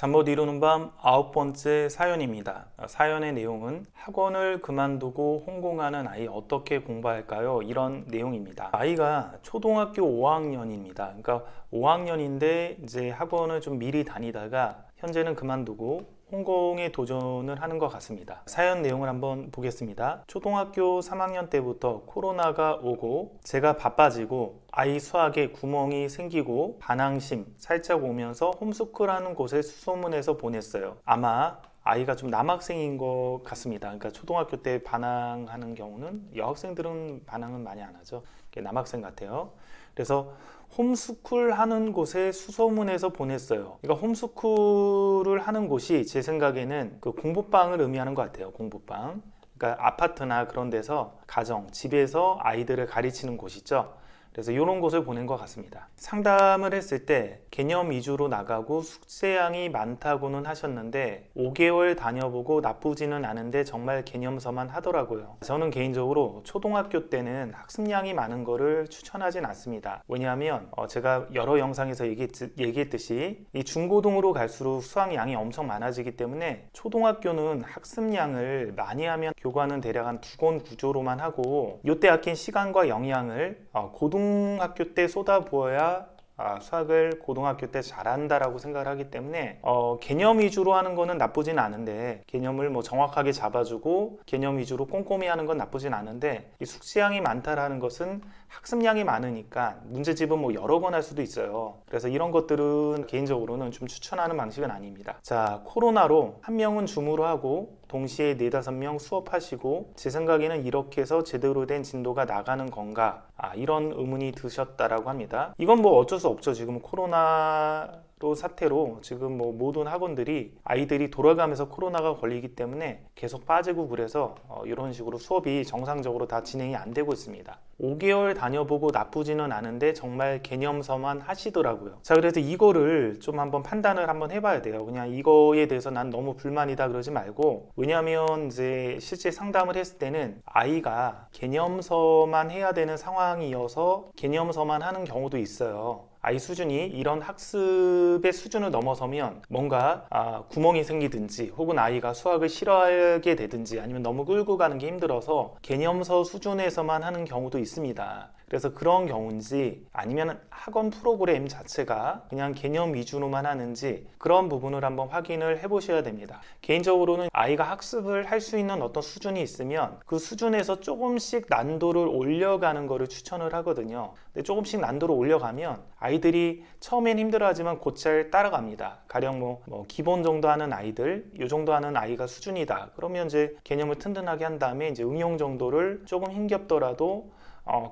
잠 못 이루는 밤 9번째 사연입니다. 사연의 내용은 학원을 그만두고 혼공하는 아이 어떻게 공부할까요? 이런 내용입니다. 아이가 초등학교 5학년입니다. 그러니까 5학년인데 이제 학원을 좀 미리 다니다가 현재는 그만두고 혼공에 도전을 하는 것 같습니다. 사연 내용을 한번 보겠습니다. 초등학교 3학년 때부터 코로나가 오고 제가 바빠지고 아이 수학에 구멍이 생기고 반항심 살짝 오면서 홈스쿨하는 곳에 수소문해서 보냈어요. 아마 아이가 좀 남학생인 것 같습니다. 그러니까 초등학교 때 반항하는 경우는 여학생들은 반항은 많이 안 하죠. 남학생 같아요. 그래서 홈스쿨 하는 곳에 수소문해서 보냈어요. 그러니까 홈스쿨을 하는 곳이 제 생각에는 그 공부방을 의미하는 것 같아요. 공부방. 그러니까 아파트나 그런 데서 가정, 집에서 아이들을 가르치는 곳이죠. 그래서 이런 곳을 보낸 것 같습니다. 상담을 했을 때 개념 위주로 나가고 숙제량이 많다고는 하셨는데 5개월 다녀보고 나쁘지는 않은데 정말 개념서만 하더라고요. 저는 개인적으로 초등학교 때는 학습량이 많은 거를 추천하진 않습니다. 왜냐하면 제가 여러 영상에서 얘기했듯이 이 중고등으로 갈수록 수학량이 엄청 많아지기 때문에 초등학교는 학습량을 많이 하면 교과는 대략 한 2권 구조로만 하고 이때 아낀 시간과 영양을 고등학교 때 쏟아부어야 수학을 고등학교 때 잘한다라고 생각을 하기 때문에 개념 위주로 하는 거는 나쁘진 않은데 개념을 뭐 정확하게 잡아주고 개념 위주로 꼼꼼히 하는 건 나쁘진 않은데 이 숙제량이 많다라는 것은 학습량이 많으니까 문제집은 뭐 여러 번 할 수도 있어요. 그래서 이런 것들은 개인적으로는 좀 추천하는 방식은 아닙니다. 자, 코로나로 한 명은 줌으로 하고 동시에 4-5명 수업하시고 제 생각에는 이렇게 해서 제대로 된 진도가 나가는 건가 이런 의문이 드셨다라고 합니다. 이건 뭐 어쩔 수 없죠. 지금 코로나로 사태로 지금 뭐 모든 학원들이 아이들이 돌아가면서 코로나가 걸리기 때문에 계속 빠지고 그래서 이런 식으로 수업이 정상적으로 다 진행이 안 되고 있습니다. 5개월 다녀보고 나쁘지는 않은데 정말 개념서만 하시더라고요. 자, 그래서 이거를 좀 한번 판단을 한번 해봐야 돼요. 그냥 이거에 대해서 난 너무 불만이다 그러지 말고, 왜냐하면 이제 실제 상담을 했을 때는 아이가 개념서만 해야 되는 상황이어서 개념서만 하는 경우도 있어요. 아이 수준이 이런 학습의 수준을 넘어서면 뭔가 구멍이 생기든지 혹은 아이가 수학을 싫어하게 되든지 아니면 너무 끌고 가는 게 힘들어서 개념서 수준에서만 하는 경우도 있습니다. 그래서 그런 경우인지 아니면 학원 프로그램 자체가 그냥 개념 위주로만 하는지 그런 부분을 한번 확인을 해보셔야 됩니다. 개인적으로는 아이가 학습을 할 수 있는 어떤 수준이 있으면 그 수준에서 조금씩 난도를 올려가는 거를 추천을 하거든요. 근데 조금씩 난도를 올려가면 아이들이 처음엔 힘들어하지만 곧잘 따라갑니다. 가령 뭐 기본 정도 하는 아이들, 이 정도 하는 아이가 수준이다. 그러면 이제 개념을 튼튼하게 한 다음에 이제 응용 정도를 조금 힘겹더라도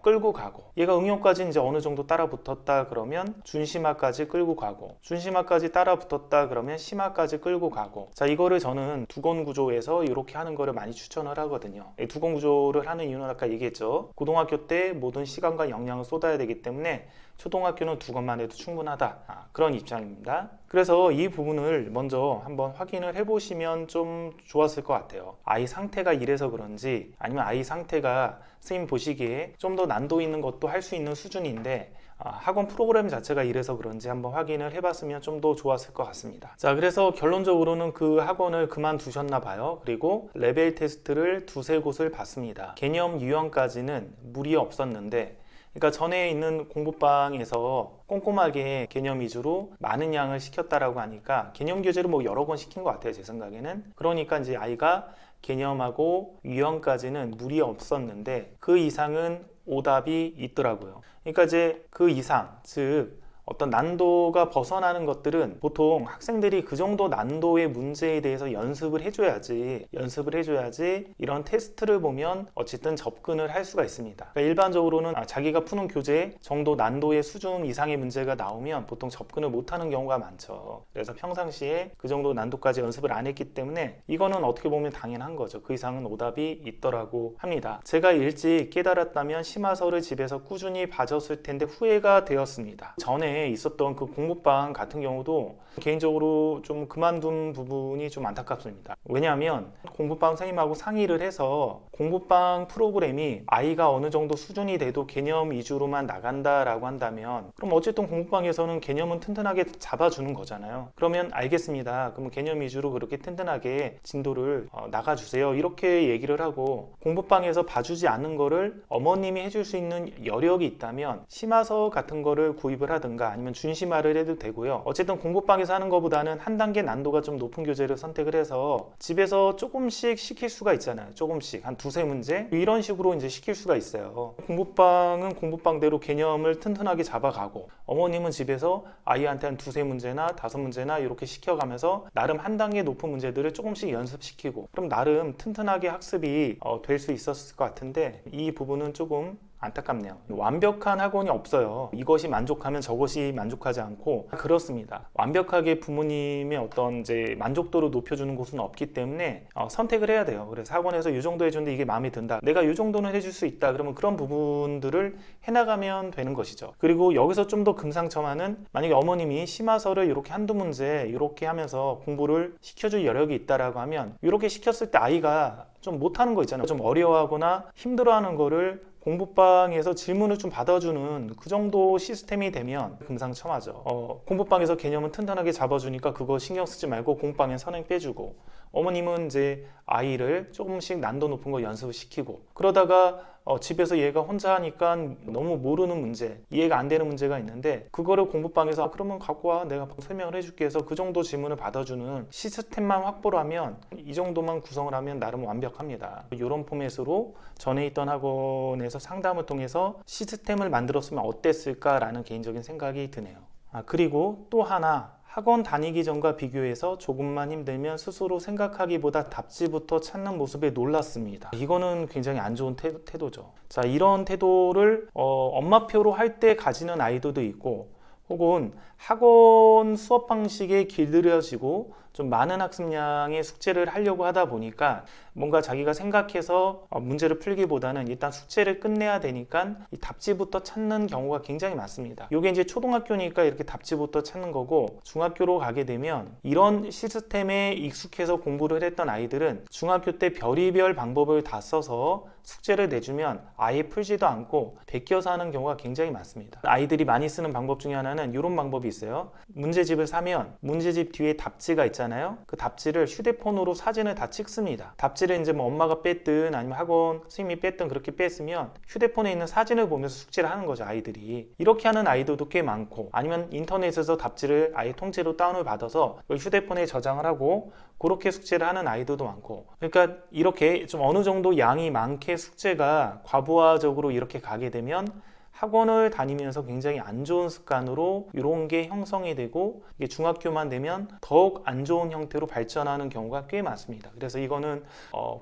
끌고 가고, 얘가 응용까지 이제 어느 정도 따라 붙었다 그러면 준심화까지 끌고 가고, 준심화까지 따라 붙었다 그러면 심화까지 끌고 가고. 자, 이거를 저는 두권 구조에서 이렇게 하는 거를 많이 추천을 하거든요. 이 두권 구조를 하는 이유는 아까 얘기했죠. 고등학교 때 모든 시간과 역량을 쏟아야 되기 때문에 초등학교는 2권만 해도 충분하다, 그런 입장입니다. 그래서 이 부분을 먼저 한번 확인을 해보시면 좀 좋았을 것 같아요. 아이 상태가 이래서 그런지 아니면 아이 상태가 선생님 보시기에 좀 더 난도 있는 것도 할 수 있는 수준인데 학원 프로그램 자체가 이래서 그런지 한번 확인을 해봤으면 좀 더 좋았을 것 같습니다. 자, 그래서 결론적으로는 그 학원을 그만두셨나 봐요. 그리고 레벨 테스트를 2-3곳을 봤습니다. 개념 유형까지는 무리 없었는데, 그러니까 전에 있는 공부방에서 꼼꼼하게 개념 위주로 많은 양을 시켰다라고 하니까 개념 교재를 뭐 여러 권 시킨 것 같아요, 제 생각에는. 그러니까 이제 아이가 개념하고 유형까지는 무리 없었는데 그 이상은 오답이 있더라고요. 그러니까 이제 그 이상, 즉 어떤 난도가 벗어나는 것들은 보통 학생들이 그 정도 난도의 문제에 대해서 연습을 해줘야지 이런 테스트를 보면 어쨌든 접근을 할 수가 있습니다. 그러니까 일반적으로는 자기가 푸는 교재 정도 난도의 수준 이상의 문제가 나오면 보통 접근을 못하는 경우가 많죠. 그래서 평상시에 그 정도 난도까지 연습을 안 했기 때문에 이거는 어떻게 보면 당연한 거죠. 그 이상은 오답이 있더라고 합니다. 제가 일찍 깨달았다면 심화서를 집에서 꾸준히 봐줬을 텐데 후회가 되었습니다. 전에 전에 있었던 그 공부방 같은 경우도 개인적으로 좀 그만둔 부분이 좀 안타깝습니다. 왜냐하면 공부방 선생님하고 상의를 해서 공부방 프로그램이 아이가 어느 정도 수준이 돼도 개념 위주로만 나간다라고 한다면, 그럼 어쨌든 공부방에서는 개념은 튼튼하게 잡아주는 거잖아요. 그러면 알겠습니다. 그럼 개념 위주로 그렇게 튼튼하게 진도를 나가주세요. 이렇게 얘기를 하고, 공부방에서 봐주지 않는 거를 어머님이 해줄 수 있는 여력이 있다면 심화서 같은 거를 구입을 하든가 아니면 준심화를 해도 되고요. 어쨌든 공부방에서 하는 것보다는 한 단계 난도가 좀 높은 교재를 선택을 해서 집에서 조금씩 시킬 수가 있잖아요. 조금씩 한 두세 문제 이런 식으로 이제 시킬 수가 있어요. 공부방은 공부방대로 개념을 튼튼하게 잡아가고, 어머님은 집에서 아이한테 한 두세 문제나 다섯 문제나 이렇게 시켜가면서 나름 한 단계 높은 문제들을 조금씩 연습시키고, 그럼 나름 튼튼하게 학습이 될 수 있었을 것 같은데, 이 부분은 조금 안타깝네요. 완벽한 학원이 없어요. 이것이 만족하면 저것이 만족하지 않고 그렇습니다. 완벽하게 부모님의 어떤 이제 만족도를 높여주는 곳은 없기 때문에 선택을 해야 돼요. 그래서 학원에서 이 정도 해주는데 이게 마음에 든다, 내가 이 정도는 해줄 수 있다, 그러면 그런 부분들을 해나가면 되는 것이죠. 그리고 여기서 좀 더 금상첨화는, 만약에 어머님이 심화서를 이렇게 한두 문제 이렇게 하면서 공부를 시켜줄 여력이 있다라고 하면, 이렇게 시켰을 때 아이가 좀 못하는 거 있잖아요. 좀 어려워하거나 힘들어하는 거를 공부방에서 질문을 좀 받아주는 그 정도 시스템이 되면 금상첨화죠. 공부방에서 개념은 튼튼하게 잡아주니까 그거 신경 쓰지 말고 공부방에 선행 빼주고, 어머님은 이제 아이를 조금씩 난도 높은 거 연습을 시키고, 그러다가 집에서 얘가 혼자 하니까 너무 모르는 문제, 이해가 안 되는 문제가 있는데 그거를 공부방에서 그러면 갖고 와, 내가 설명을 해줄게 해서 그 정도 질문을 받아주는 시스템만 확보를 하면, 이 정도만 구성을 하면 나름 완벽합니다. 이런 포맷으로 전에 있던 학원에서 상담을 통해서 시스템을 만들었으면 어땠을까라는 개인적인 생각이 드네요. 그리고 또 하나, 학원 다니기 전과 비교해서 조금만 힘들면 스스로 생각하기보다 답지부터 찾는 모습에 놀랐습니다. 이거는 굉장히 안 좋은 태도죠. 자, 이런 태도를 엄마표로 할 때 가지는 아이들도 있고, 혹은 학원 수업 방식에 길들여지고 좀 많은 학습량의 숙제를 하려고 하다 보니까 뭔가 자기가 생각해서 문제를 풀기보다는 일단 숙제를 끝내야 되니까 이 답지부터 찾는 경우가 굉장히 많습니다. 이게 이제 초등학교니까 이렇게 답지부터 찾는 거고, 중학교로 가게 되면 이런 시스템에 익숙해서 공부를 했던 아이들은 중학교 때 별의별 방법을 다 써서 숙제를 내주면 아예 풀지도 않고 베껴서 하는 경우가 굉장히 많습니다. 아이들이 많이 쓰는 방법 중에 하나는 이런 방법이 있어요. 문제집을 사면 문제집 뒤에 답지가 있잖아요. 그 답지를 휴대폰으로 사진을 다 찍습니다. 답지를 이제 뭐 엄마가 뺐든 아니면 학원 선생님이 뺐든 그렇게 뺐으면 휴대폰에 있는 사진을 보면서 숙제를 하는 거죠, 아이들이. 이렇게 하는 아이들도 꽤 많고, 아니면 인터넷에서 답지를 아예 통째로 다운을 받아서 휴대폰에 저장을 하고 그렇게 숙제를 하는 아이들도 많고, 그러니까 이렇게 좀 어느 정도 양이 많게 숙제가 과부하적으로 이렇게 가게 되면 학원을 다니면서 굉장히 안 좋은 습관으로 이런 게 형성이 되고, 이게 중학교만 되면 더욱 안 좋은 형태로 발전하는 경우가 꽤 많습니다. 그래서 이거는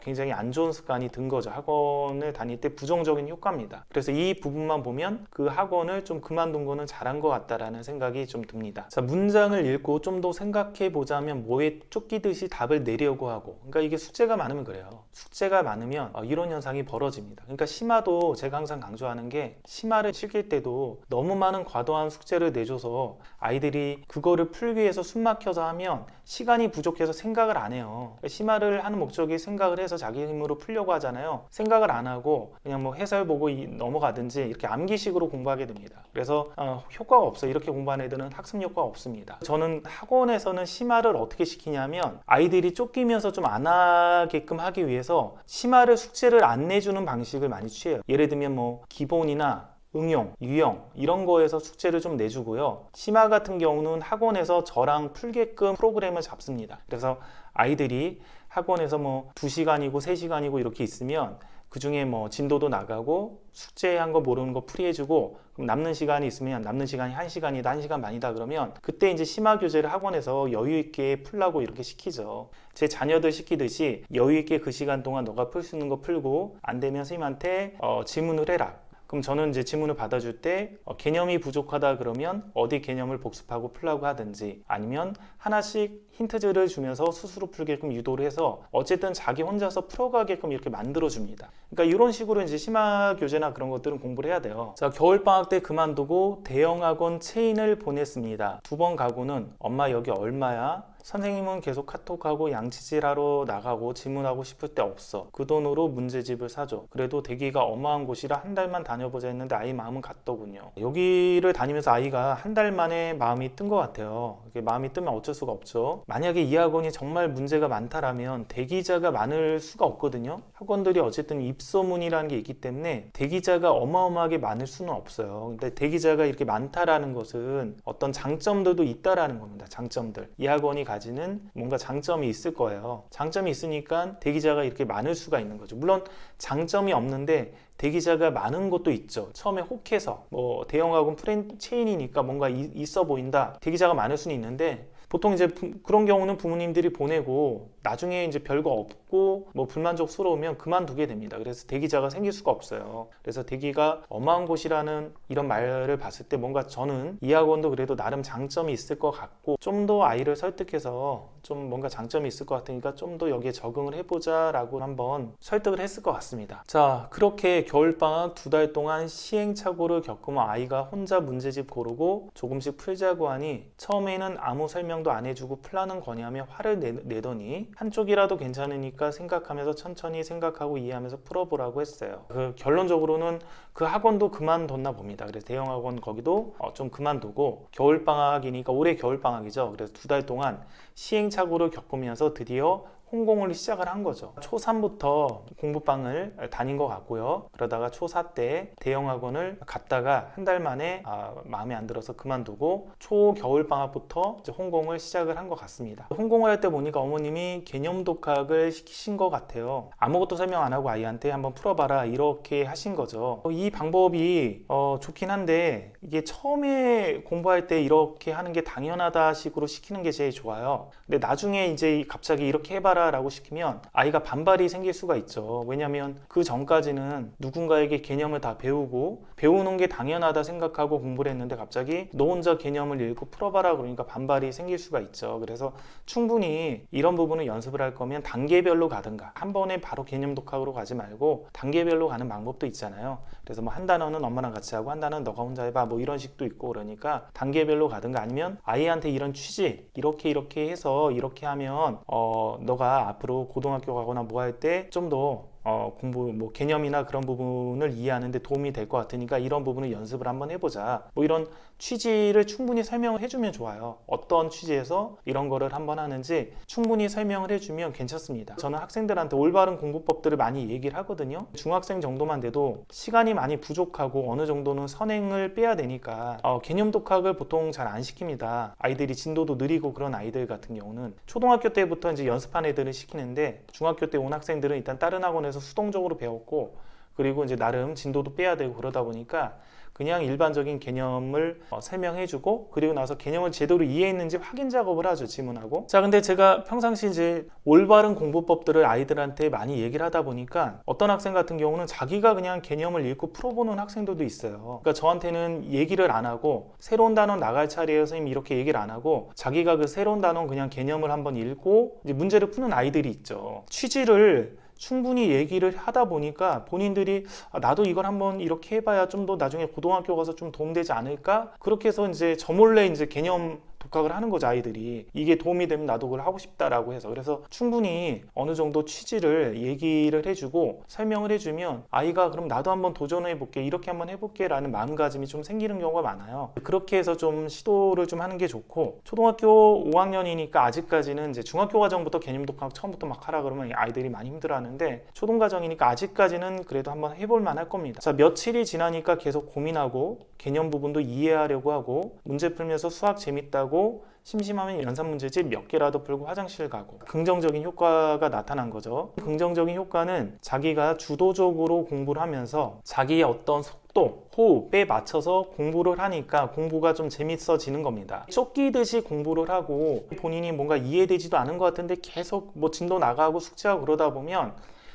굉장히 안 좋은 습관이 든 거죠. 학원을 다닐 때 부정적인 효과입니다. 그래서 이 부분만 보면 그 학원을 좀 그만둔 거는 잘한 것 같다라는 생각이 좀 듭니다. 자, 문장을 읽고 좀 더 생각해 보자면 뭐에 쫓기듯이 답을 내려고 하고, 그러니까 이게 숙제가 많으면 그래요. 숙제가 많으면 이런 현상이 벌어집니다. 그러니까 심화도 제가 항상 강조하는 게, 심화를 시킬 때도 너무 많은 과도한 숙제를 내줘서 아이들이 그거를 풀기 위해서 숨 막혀서 하면 시간이 부족해서 생각을 안 해요. 심화를 하는 목적이 생각을 해서 자기 힘으로 풀려고 하잖아요. 생각을 안 하고 그냥 뭐 해설 보고 넘어가든지 이렇게 암기식으로 공부하게 됩니다. 그래서 효과가 없어요. 이렇게 공부하는 애들은 학습 효과가 없습니다. 저는 학원에서는 심화를 어떻게 시키냐면, 아이들이 쫓기면서 좀 안 하게끔 하기 위해서 심화를 숙제를 안 내주는 방식을 많이 취해요. 예를 들면 뭐 기본이나 응용, 유형 이런 거에서 숙제를 좀 내주고요. 심화 같은 경우는 학원에서 저랑 풀게끔 프로그램을 잡습니다. 그래서 아이들이 학원에서 뭐 2시간이고 3시간이고 이렇게 있으면 그 중에 뭐 진도도 나가고 숙제한 거 모르는 거 풀이해주고, 그럼 남는 시간이 있으면 남는 시간이 1시간이다, 1시간 반이다 그러면 그때 이제 심화 교재를 학원에서 여유 있게 풀라고 이렇게 시키죠. 제 자녀들 시키듯이 여유 있게 그 시간 동안 너가 풀 수 있는 거 풀고, 안 되면 선생님한테 질문을 해라. 그럼 저는 이제 지문을 받아줄 때 개념이 부족하다 그러면 어디 개념을 복습하고 풀라고 하든지, 아니면 하나씩 힌트들을 주면서 스스로 풀게끔 유도를 해서 어쨌든 자기 혼자서 풀어가게끔 이렇게 만들어줍니다. 그러니까 이런 식으로 이제 심화 교재나 그런 것들은 공부를 해야 돼요. 자, 겨울방학 때 그만두고 대형학원 체인을 보냈습니다. 2번 가고는 엄마 여기 얼마야? 선생님은 계속 카톡하고 양치질하러 나가고 질문하고 싶을 때 없어. 그 돈으로 문제집을 사줘. 그래도 대기가 어마한 곳이라 한 달만 다녀보자 했는데 아이 마음은 갔더군요. 여기를 다니면서 아이가 한 달 만에 마음이 뜬 것 같아요. 마음이 뜨면 어쩔 수가 없죠. 만약에 이 학원이 정말 문제가 많다라면 대기자가 많을 수가 없거든요. 학원들이 어쨌든 입소문이라는 게 있기 때문에 대기자가 어마어마하게 많을 수는 없어요. 근데 대기자가 이렇게 많다라는 것은 어떤 장점들도 있다라는 겁니다. 장점들. 이 학원이 가지는 뭔가 장점이 있을 거예요. 장점이 있으니까 대기자가 이렇게 많을 수가 있는 거죠. 물론 장점이 없는데 대기자가 많은 것도 있죠. 처음에 혹해서 뭐 대형학원 체인이니까 뭔가 있어 보인다. 대기자가 많을 수는 있는데 보통 이제 그런 경우는 부모님들이 보내고 나중에 이제 별거 없고 뭐 불만족스러우면 그만두게 됩니다. 그래서 대기자가 생길 수가 없어요. 그래서 대기가 어마한 곳이라는 이런 말을 봤을 때 뭔가 저는 이 학원도 그래도 나름 장점이 있을 것 같고 좀 더 아이를 설득해서 좀 뭔가 장점이 있을 것 같으니까 좀 더 여기에 적응을 해보자 라고 한번 설득을 했을 것 같습니다. 자, 그렇게 겨울방학 2달 동안 시행착오를 겪으면 아이가 혼자 문제집 고르고 조금씩 풀자고 하니 처음에는 아무 설명도 안 해주고 풀라는 거냐며 화를 내더니 한쪽이라도 괜찮으니까 생각하면서 천천히 생각하고 이해하면서 풀어보라고 했어요. 결론적으로는 그 학원도 그만뒀나 봅니다. 그래서 대형학원 거기도 좀 그만두고 겨울방학이니까 올해 겨울방학이죠. 그래서 2달 동안 시행착오를 겪으면서 드디어 홍공을 시작을 한 거죠. 초3부터 공부방을 다닌 것 같고요. 그러다가 초4 때 대형학원을 갔다가 한 달 만에 마음에 안 들어서 그만두고 초겨울방학부터 이제 홍공을 시작을 한 것 같습니다. 홍공을 할 때 보니까 어머님이 개념 독학을 시키신 것 같아요. 아무것도 설명 안 하고 아이한테 한번 풀어봐라 이렇게 하신 거죠. 이 방법이 좋긴 한데 이게 처음에 공부할 때 이렇게 하는 게 당연하다 식으로 시키는 게 제일 좋아요. 근데 나중에 이제 갑자기 이렇게 해봐라 라고 시키면 아이가 반발이 생길 수가 있죠. 왜냐하면 그 전까지는 누군가에게 개념을 다 배우고 배우는 게 당연하다 생각하고 공부를 했는데 갑자기 너 혼자 개념을 읽고 풀어봐라 그러니까 반발이 생길 수가 있죠. 그래서 충분히 이런 부분을 연습을 할 거면 단계별로 가든가 한 번에 바로 개념 독학으로 가지 말고 단계별로 가는 방법도 있잖아요. 그래서 뭐 한 단어는 엄마랑 같이 하고 한 단어는 너가 혼자 해봐 뭐 이런 식도 있고 그러니까 단계별로 가든가 아니면 아이한테 이런 취지 이렇게 해서 이렇게 하면 너가 앞으로 고등학교 가거나 뭐 할 때 좀 더 공부 뭐 개념이나 그런 부분을 이해하는데 도움이 될 것 같으니까 이런 부분을 연습을 한번 해보자 뭐 이런 취지를 충분히 설명을 해주면 좋아요. 어떤 취지에서 이런 거를 한번 하는지 충분히 설명을 해주면 괜찮습니다. 저는 학생들한테 올바른 공부법들을 많이 얘기를 하거든요. 중학생 정도만 돼도 시간이 많이 부족하고 어느 정도는 선행을 빼야 되니까 개념 독학을 보통 잘 안 시킵니다. 아이들이 진도도 느리고 그런 아이들 같은 경우는 초등학교 때부터 이제 연습한 애들을 시키는데 중학교 때 온 학생들은 일단 다른 학원에서 수동적으로 배웠고 그리고 이제 나름 진도도 빼야 되고 그러다 보니까 그냥 일반적인 개념을 설명해주고 그리고 나서 개념을 제대로 이해했는지 확인 작업을 하죠. 지문하고. 자, 근데 제가 평상시 이제 올바른 공부법들을 아이들한테 많이 얘기를 하다 보니까 어떤 학생 같은 경우는 자기가 그냥 개념을 읽고 풀어보는 학생들도 있어요. 그러니까 저한테는 얘기를 안 하고 새로운 단어 나갈 차례에요 선생님 이렇게 얘기를 안 하고 자기가 그 새로운 단어 그냥 개념을 한번 읽고 이제 문제를 푸는 아이들이 있죠. 취지를 충분히 얘기를 하다 보니까 본인들이 나도 이걸 한번 이렇게 해봐야 좀 더 나중에 고등학교 가서 좀 도움되지 않을까? 그렇게 해서 이제 저 몰래 이제 개념 독학을 하는 거죠. 아이들이 이게 도움이 되면 나도 그걸 하고 싶다라고 해서 그래서 충분히 어느 정도 취지를 얘기를 해주고 설명을 해주면 아이가 그럼 나도 한번 도전해 볼게 이렇게 한번 해볼게 라는 마음가짐이 좀 생기는 경우가 많아요. 그렇게 해서 좀 시도를 좀 하는 게 좋고 초등학교 5학년이니까 아직까지는 이제 중학교 과정부터 개념 독학 처음부터 막 하라 그러면 아이들이 많이 힘들어하는데 초등 과정이니까 아직까지는 그래도 한번 해볼 만할 겁니다. 자, 며칠이 지나니까 계속 고민하고 개념 부분도 이해하려고 하고 문제 풀면서 수학 재밌다고 심심하면 연산 문제집 몇 개라도 풀고 화장실 가고 긍정적인 효과가 나타난 거죠. 긍정적인 효과는 자기가 주도적으로 공부를 하면서 자기의 어떤 속도, 호흡에 맞춰서 공부를 하니까 공부가 좀 재밌어지는 겁니다. 쫓기듯이 공부를 하고 본인이 뭔가 이해되지도 않은 것 같은데 계속 뭐 진도 나가고 숙제하고 그러다 보면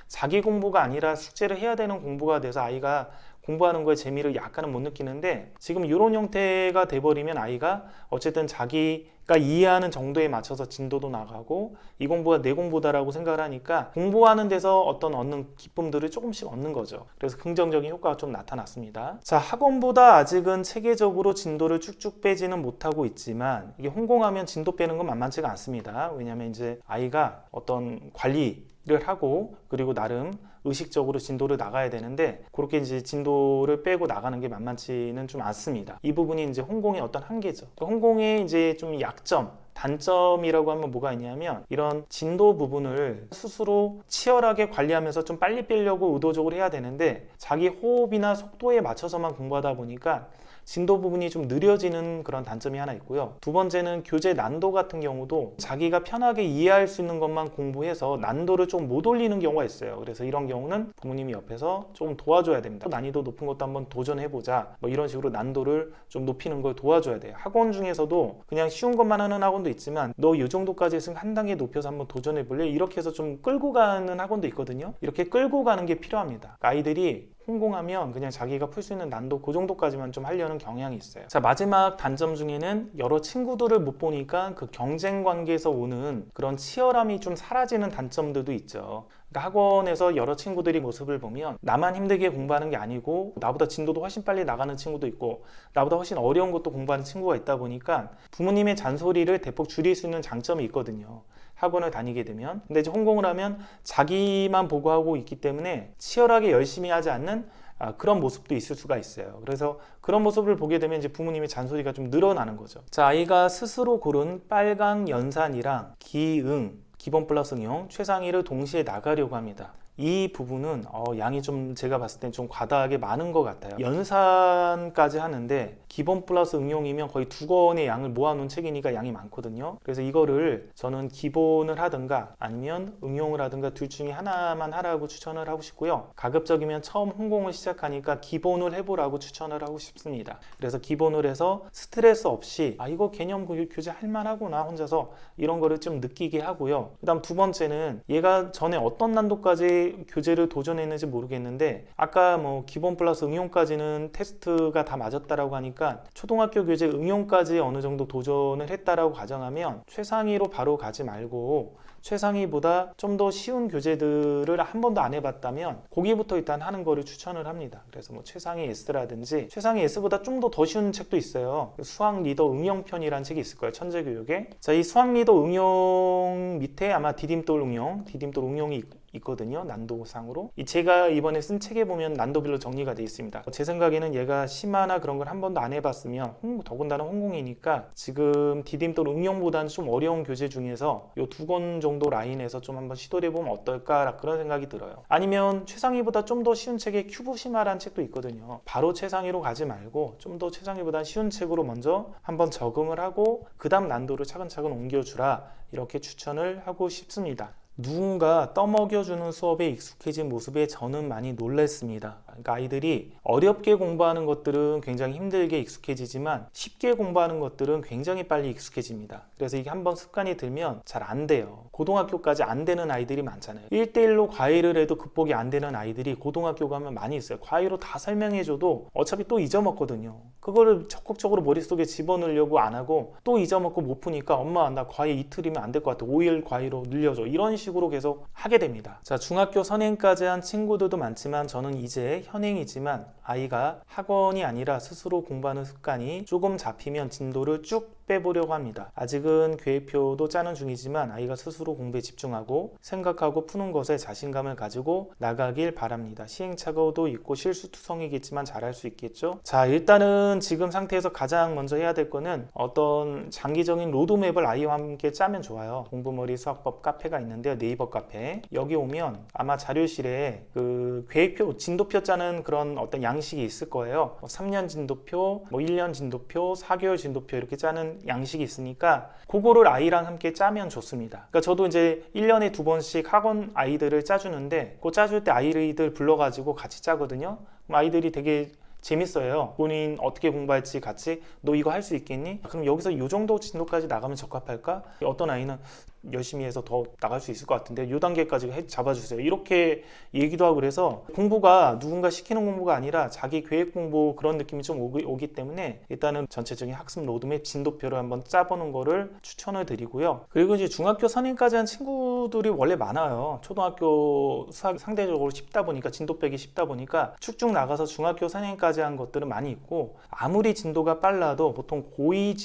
자기 공부가 아니라 숙제를 해야 되는 공부가 돼서 아이가 공부하는 거에 재미를 약간은 못 느끼는데 지금 이런 형태가 돼버리면 아이가 어쨌든 자기가 이해하는 정도에 맞춰서 진도도 나가고 이 공부가 내 공부다라고 생각을 하니까 공부하는 데서 어떤 얻는 기쁨들을 조금씩 얻는 거죠. 그래서 긍정적인 효과가 좀 나타났습니다. 자, 학원보다 아직은 체계적으로 진도를 쭉쭉 빼지는 못하고 있지만 이게 혼공하면 진도 빼는 건 만만치가 않습니다. 왜냐하면 이제 아이가 어떤 관리를 하고 그리고 나름 의식적으로 진도를 나가야 되는데 그렇게 이제 진도를 빼고 나가는 게 만만치는 좀 않습니다. 이 부분이 이제 혼공의 어떤 한계죠. 혼공의 이제 좀 약점, 단점이라고 하면 뭐가 있냐면 이런 진도 부분을 스스로 치열하게 관리하면서 좀 빨리 빼려고 의도적으로 해야 되는데 자기 호흡이나 속도에 맞춰서만 공부하다 보니까 진도 부분이 좀 느려지는 그런 단점이 하나 있고요. 두 번째는 교재 난도 같은 경우도 자기가 편하게 이해할 수 있는 것만 공부해서 난도를 좀 못 올리는 경우가 있어요. 그래서 이런 경우는 부모님이 옆에서 조금 도와줘야 됩니다. 난이도 높은 것도 한번 도전해보자, 뭐 이런 식으로 난도를 좀 높이는 걸 도와줘야 돼요. 학원 중에서도 그냥 쉬운 것만 하는 학원도 있지만 너 이 정도까지 했으면 한 단계 높여서 한번 도전해볼래? 이렇게 해서 좀 끌고 가는 학원도 있거든요. 이렇게 끌고 가는 게 필요합니다. 아이들이 혼공하면 그냥 자기가 풀 수 있는 난도 그 정도까지만 좀 하려는 경향이 있어요. 자, 마지막 단점 중에는 여러 친구들을 못 보니까 그 경쟁 관계에서 오는 그런 치열함이 좀 사라지는 단점들도 있죠. 그러니까 학원에서 여러 친구들이 모습을 보면 나만 힘들게 공부하는 게 아니고 나보다 진도도 훨씬 빨리 나가는 친구도 있고 나보다 훨씬 어려운 것도 공부하는 친구가 있다 보니까 부모님의 잔소리를 대폭 줄일 수 있는 장점이 있거든요. 학원을 다니게 되면. 근데 이제 혼공을 하면 자기만 보고 하고 있기 때문에 치열하게 열심히 하지 않는 그런 모습도 있을 수가 있어요. 그래서 그런 모습을 보게 되면 이제 부모님의 잔소리가 좀 늘어나는 거죠. 자, 아이가 스스로 고른 빨강 연산이랑 기응, 기본 플러스 응용, 최상위를 동시에 나가려고 합니다. 이 부분은 양이 좀 제가 봤을 땐 좀 과다하게 많은 것 같아요. 연산까지 하는데 기본 플러스 응용이면 거의 2권의 양을 모아놓은 책이니까 양이 많거든요. 그래서 이거를 저는 기본을 하든가 아니면 응용을 하든가 둘 중에 하나만 하라고 추천을 하고 싶고요. 가급적이면 처음 혼공을 시작하니까 기본을 해보라고 추천을 하고 싶습니다. 그래서 기본을 해서 스트레스 없이 이거 개념 교재 할만하구나 혼자서 이런 거를 좀 느끼게 하고요. 그 다음 두 번째는 얘가 전에 어떤 난도까지 교재를 도전했는지 모르겠는데 아까 뭐 기본 플러스 응용까지는 테스트가 다 맞았다라고 하니까 초등학교 교재 응용까지 어느 정도 도전을 했다라고 가정하면 최상위로 바로 가지 말고 최상위보다 좀 더 쉬운 교재들을 한 번도 안 해봤다면 거기부터 일단 하는 거를 추천을 합니다. 그래서 뭐 최상위 S라든지 최상위 S보다 좀 더 쉬운 책도 있어요. 수학 리더 응용편이라는 책이 있을 거예요. 천재교육에. 자, 이 수학 리더 응용 밑에 아마 디딤돌 응용이 있거든요. 난도상으로. 제가 이번에 쓴 책에 보면 난도별로 정리가 되어 있습니다. 제 생각에는 얘가 심화나 그런 걸 한 번도 안 해봤으면 더군다나 혼공이니까 지금 디딤돌 응용보다는 좀 어려운 교재 중에서 요 2권 정도 라인에서 좀 한번 시도를 해보면 어떨까 그런 생각이 들어요. 아니면 최상위보다 좀 더 쉬운 책에 큐브 심화라는 책도 있거든요. 바로 최상위로 가지 말고 좀 더 최상위보다 쉬운 책으로 먼저 한번 적응을 하고 그 다음 난도를 차근차근 옮겨주라 이렇게 추천을 하고 싶습니다. 누군가 떠먹여주는 수업에 익숙해진 모습에 저는 많이 놀랐습니다. 그러니까 아이들이 어렵게 공부하는 것들은 굉장히 힘들게 익숙해지지만 쉽게 공부하는 것들은 굉장히 빨리 익숙해집니다. 그래서 이게 한번 습관이 들면 잘 안 돼요. 고등학교까지 안 되는 아이들이 많잖아요. 1대1로 과외를 해도 극복이 안 되는 아이들이 고등학교 가면 많이 있어요. 과외로 다 설명해줘도 어차피 또 잊어먹거든요. 그거를 적극적으로 머릿속에 집어넣으려고 안 하고 또 잊어먹고 못 푸니까 엄마 나 과외 이틀이면 안 될 것 같아. 5일 과외로 늘려줘. 이런 식으로 계속 하게 됩니다. 자, 중학교 선행까지 한 친구들도 많지만 저는 이제 현행이지만 아이가 학원이 아니라 스스로 공부하는 습관이 조금 잡히면 진도를 쭉 빼보려고 합니다. 아직은 계획표도 짜는 중이지만 아이가 스스로 공부에 집중하고 생각하고 푸는 것에 자신감을 가지고 나가길 바랍니다. 시행착오도 있고 실수투성이겠지만 잘할 수 있겠죠. 자, 일단은 지금 상태에서 가장 먼저 해야 될 거는 어떤 장기적인 로드맵을 아이와 함께 짜면 좋아요. 공부머리 수학법 카페가 있는데요. 네이버 카페. 여기 오면 아마 자료실에 그 계획표, 진도표 짜는 그런 어떤 양식이 있을 거예요. 3년 진도표, 1년 진도표, 4개월 진도표 이렇게 짜는 양식이 있으니까 그거를 아이랑 함께 짜면 좋습니다. 그러니까 저도 이제 1년에 2번씩 학원 아이들을 짜주는데 그 짜줄 때 아이들 불러가지고 같이 짜거든요. 그럼 아이들이 되게 재밌어요. 본인 어떻게 공부할지 같이 너 이거 할 수 있겠니? 그럼 여기서 이 정도 진도까지 나가면 적합할까? 어떤 아이는 열심히 해서 더 나갈 수 있을 것 같은데 이 단계까지 잡아주세요. 이렇게 얘기도 하고 그래서 공부가 누군가 시키는 공부가 아니라 자기 계획 공부 그런 느낌이 좀 오기 때문에 일단은 전체적인 학습 로드맵 진도표를 한번 짜보는 거를 추천을 드리고요. 그리고 이제 중학교 선행까지 한 친구들이 원래 많아요. 초등학교 수학이 상대적으로 쉽다 보니까 진도 빼기 쉽다 보니까 쭉쭉 나가서 중학교 선행까지 한 것들은 많이 있고 아무리 진도가 빨라도 보통 고2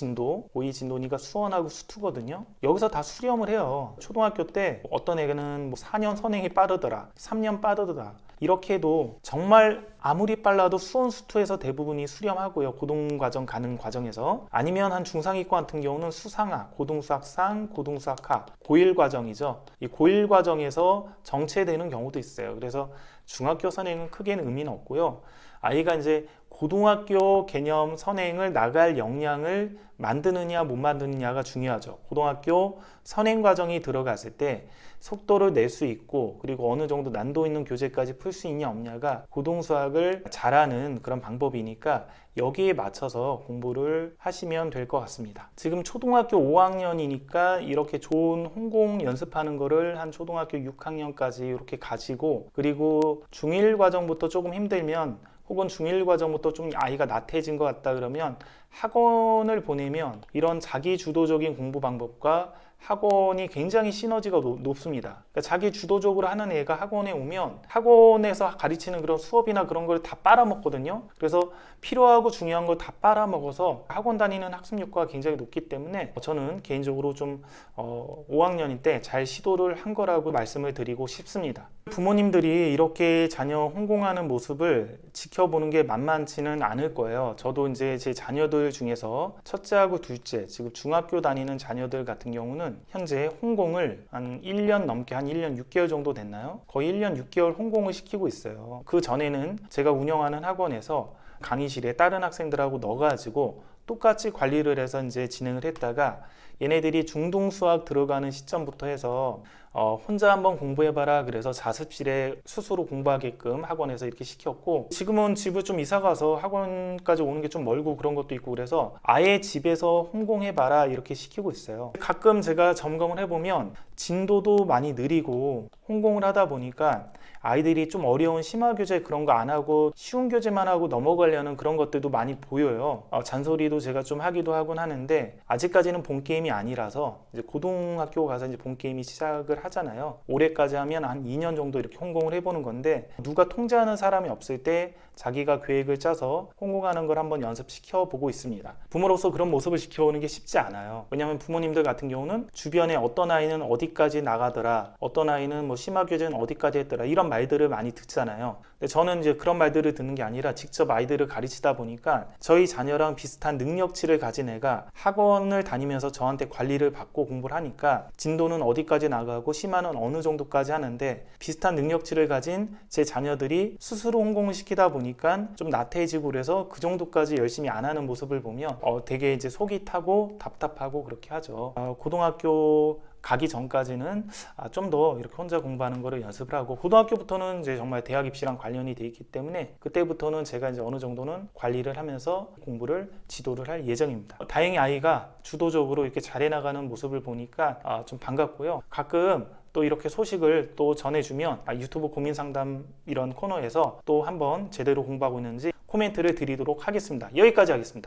진도니까 수원하고 수투거든요. 여기서 다 수렴을 해요. 초등학교 때 어떤 애는 뭐 4년 선행이 빠르더라, 3년 빠르더라. 이렇게 해도 정말 아무리 빨라도 수원 수투에서 대부분이 수렴하고요. 고등과정 가는 과정에서. 아니면 한 중상위과 같은 경우는 수상하, 고등수학상, 고등수학하, 고1 과정이죠. 이 고1 과정에서 정체되는 경우도 있어요. 그래서 중학교 선행은 크게는 의미는 없고요. 아이가 이제 고등학교 개념 선행을 나갈 역량을 만드느냐 못 만드느냐가 중요하죠. 고등학교 선행 과정이 들어갔을 때 속도를 낼 수 있고 그리고 어느 정도 난도 있는 교재까지 풀 수 있냐 없냐가 고등수학을 잘하는 그런 방법이니까 여기에 맞춰서 공부를 하시면 될 것 같습니다. 지금 초등학교 5학년이니까 이렇게 좋은 홍공 연습하는 거를 한 초등학교 6학년까지 이렇게 가지고 그리고 중1 과정부터 조금 힘들면 혹은 중1 과정부터 좀 아이가 나태해진 것 같다 그러면 학원을 보내면 이런 자기 주도적인 공부 방법과 학원이 굉장히 시너지가 높습니다. 그러니까 자기 주도적으로 하는 애가 학원에 오면 학원에서 가르치는 그런 수업이나 그런 걸 다 빨아먹거든요. 그래서 필요하고 중요한 걸 다 빨아먹어서 학원 다니는 학습 효과가 굉장히 높기 때문에 저는 개인적으로 좀 5학년일 때 잘 시도를 한 거라고 말씀을 드리고 싶습니다. 부모님들이 이렇게 자녀 홍공하는 모습을 지켜보는 게 만만치는 않을 거예요. 저도 이제 제 자녀들 중에서 첫째하고 둘째, 지금 중학교 다니는 자녀들 같은 경우는 현재 홍공을 한 1년 넘게 한 1년 6개월 정도 됐나요? 거의 1년 6개월 홍공을 시키고 있어요. 그 전에는 제가 운영하는 학원에서 강의실에 다른 학생들하고 넣어가지고 똑같이 관리를 해서 이제 진행을 했다가 얘네들이 중등 수학 들어가는 시점부터 해서 혼자 한번 공부해봐라 그래서 자습실에 스스로 공부하게끔 학원에서 이렇게 시켰고 지금은 집을 좀 이사가서 학원까지 오는 게 좀 멀고 그런 것도 있고 그래서 아예 집에서 홍공해봐라 이렇게 시키고 있어요. 가끔 제가 점검을 해보면 진도도 많이 느리고 홍공을 하다 보니까 아이들이 좀 어려운 심화 교재 그런 거 안 하고 쉬운 교재만 하고 넘어가려는 그런 것들도 많이 보여요. 잔소리도 제가 좀 하기도 하곤 하는데 아직까지는 본 게임이 아니라서 이제 고등학교 가서 이제 본 게임이 시작을 하잖아요. 올해까지 하면 한 2년 정도 이렇게 홍공을 해보는 건데 누가 통제하는 사람이 없을 때 자기가 계획을 짜서 홍공하는 걸 한번 연습시켜 보고 있습니다. 부모로서 그런 모습을 지켜오는 게 쉽지 않아요. 왜냐하면 부모님들 같은 경우는 주변에 어떤 아이는 어디까지 나가더라, 어떤 아이는 뭐 심화 교재는 어디까지 했더라 이런 말들을 많이 듣잖아요. 근데 저는 이제 그런 말들을 듣는 게 아니라 직접 아이들을 가르치다 보니까 저희 자녀랑 비슷한 능력치를 가진 애가 학원을 다니면서 저한테 관리를 받고 공부를 하니까 진도는 어디까지 나가고 심화는 어느 정도까지 하는데 비슷한 능력치를 가진 제 자녀들이 스스로 홍공을 시키다 보니까 좀 나태해지고 그래서 그 정도까지 열심히 안 하는 모습을 보면 되게 이제 속이 타고 답답하고 그렇게 하죠. 고등학교 가기 전까지는 좀 더 이렇게 혼자 공부하는 거를 연습을 하고 고등학교부터는 이제 정말 대학 입시랑 관련이 돼 있기 때문에 그때부터는 제가 이제 어느 정도는 관리를 하면서 공부를 지도를 할 예정입니다. 다행히 아이가 주도적으로 이렇게 잘해 나가는 모습을 보니까 좀 반갑고요. 가끔 또 이렇게 소식을 또 전해주면 유튜브 고민 상담 이런 코너에서 또 한번 제대로 공부하고 있는지 코멘트를 드리도록 하겠습니다. 여기까지 하겠습니다.